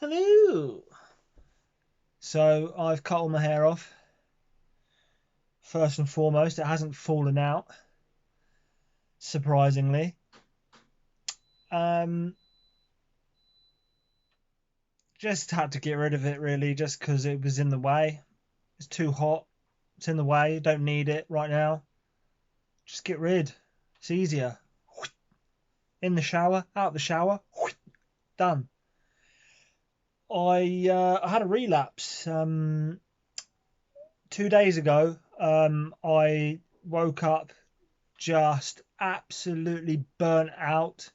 Hello. So I've cut all my hair off. First and foremost, it hasn't fallen out, surprisingly. Um, just had to get rid of it really, just because it was in the way. It's too hot. It's in the way. Don't need it right now. Just get rid. It's easier. In the shower, out the shower, done. I had a relapse 2 days ago. I woke up just absolutely burnt out.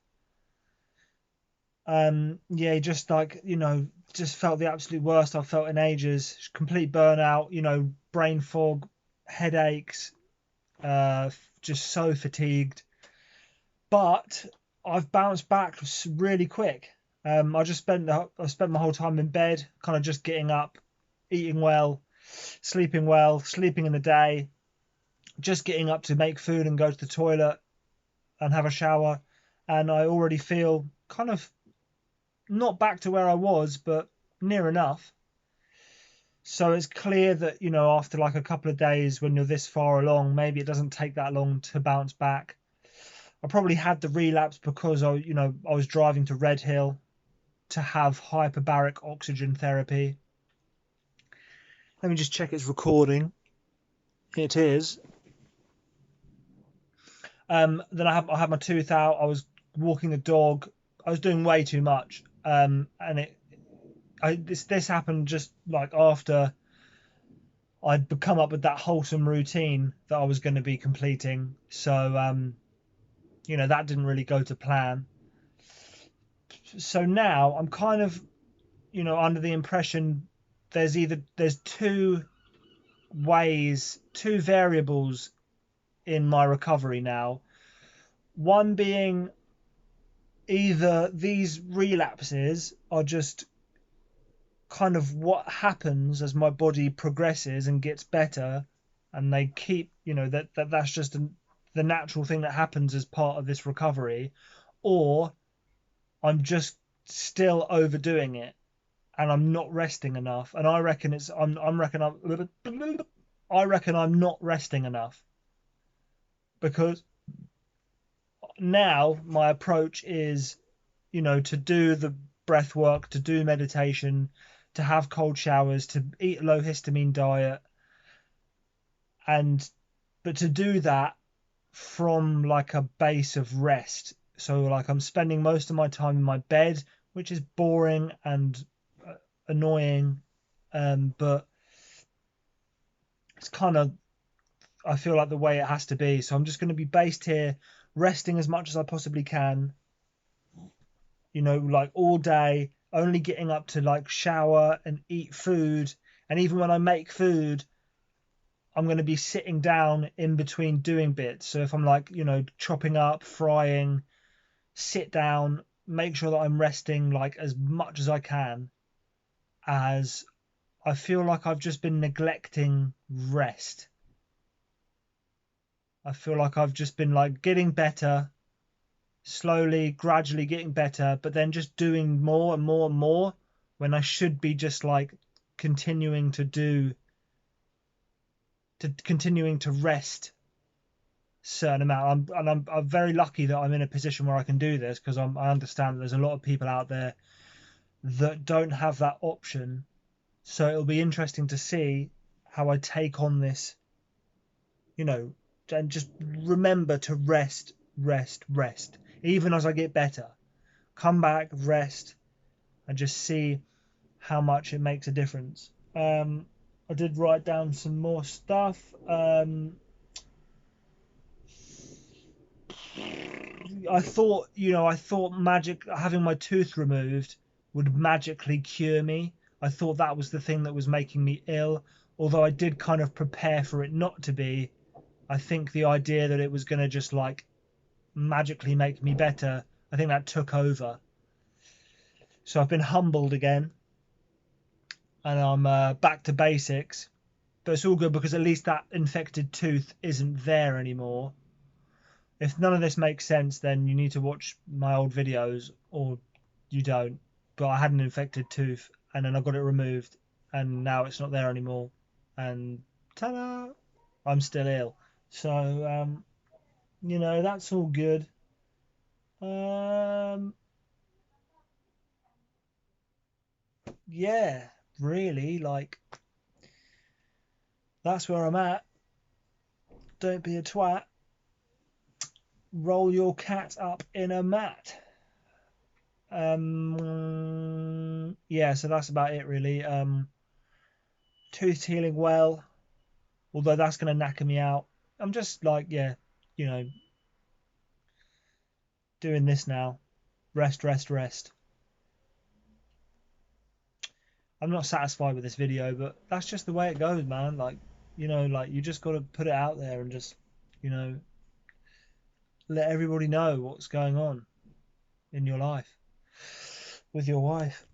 Yeah, just like, just felt the absolute worst I've felt in ages. Complete burnout, brain fog, headaches, just so fatigued. But I've bounced back really quick. I spent my whole time in bed, kind of just getting up, eating well, sleeping in the day, just getting up to make food and go to the toilet and have a shower, and I already feel kind of not back to where I was, but near enough. So it's clear that, after like a couple of days when you're this far along, maybe it doesn't take that long to bounce back. I probably had the relapse because I was driving to Red Hill to have hyperbaric oxygen therapy. Let me just check it's recording. It is. Then I had my tooth out. I was walking the dog. I was doing way too much. And this happened just like after I'd come up with that wholesome routine that I was going to be completing. So, that didn't really go to plan. So now I'm kind of, under the impression there's two variables in my recovery now. One being either these relapses are just kind of what happens as my body progresses and gets better, and they keep, that's just the natural thing that happens as part of this recovery, or I'm just still overdoing it and I'm not resting enough. And I reckon I reckon I'm not resting enough, because now my approach is, to do the breath work, to do meditation, to have cold showers, to eat a low histamine diet, and but to do that from like a base of rest. So like I'm spending most of my time in my bed, which is boring and annoying, but it's kind of, I feel like, the way it has to be. So I'm just going to be based here, resting as much as I possibly can, like all day, only getting up to like shower and eat food. And even when I make food, I'm going to be sitting down in between doing bits. So if I'm like, chopping up, frying, sit down, make sure that I'm resting like as much as I can, as I feel like I've just been neglecting rest. I feel like I've just been like getting better, slowly, gradually getting better, but then just doing more and more and more when I should be just like continuing to do, continuing to rest certain amount. I'm very lucky that I'm in a position where I can do this, because I understand that there's a lot of people out there that don't have that option. So it'll be interesting to see how I take on this, and just remember to rest, rest, rest, even as I get better. Come back, rest, and just see how much it makes a difference. I did write down some more stuff. I thought having my tooth removed would magically cure me. I thought that was the thing that was making me ill, although I did kind of prepare for it not to be. I think the idea that it was going to just like magically make me better, I think that took over. So I've been humbled again, and I'm back to basics. But it's all good, because at least that infected tooth isn't there anymore. If none of this makes sense, then you need to watch my old videos, or you don't. but I had an infected tooth, and then I got it removed, and now it's not there anymore, and ta-da, I'm still ill. So that's all good. Um, yeah, really, like that's where I'm at. Don't be a twat. Roll your cat up in a mat. Yeah, so that's about it really. Tooth healing well, although that's gonna knacker me out. I'm just like, yeah, you know, doing this now. Rest, rest, rest. I'm not satisfied with this video, but that's just the way it goes, man. Like, like you just got to put it out there and just, you know, let everybody know what's going on in your life with your wife.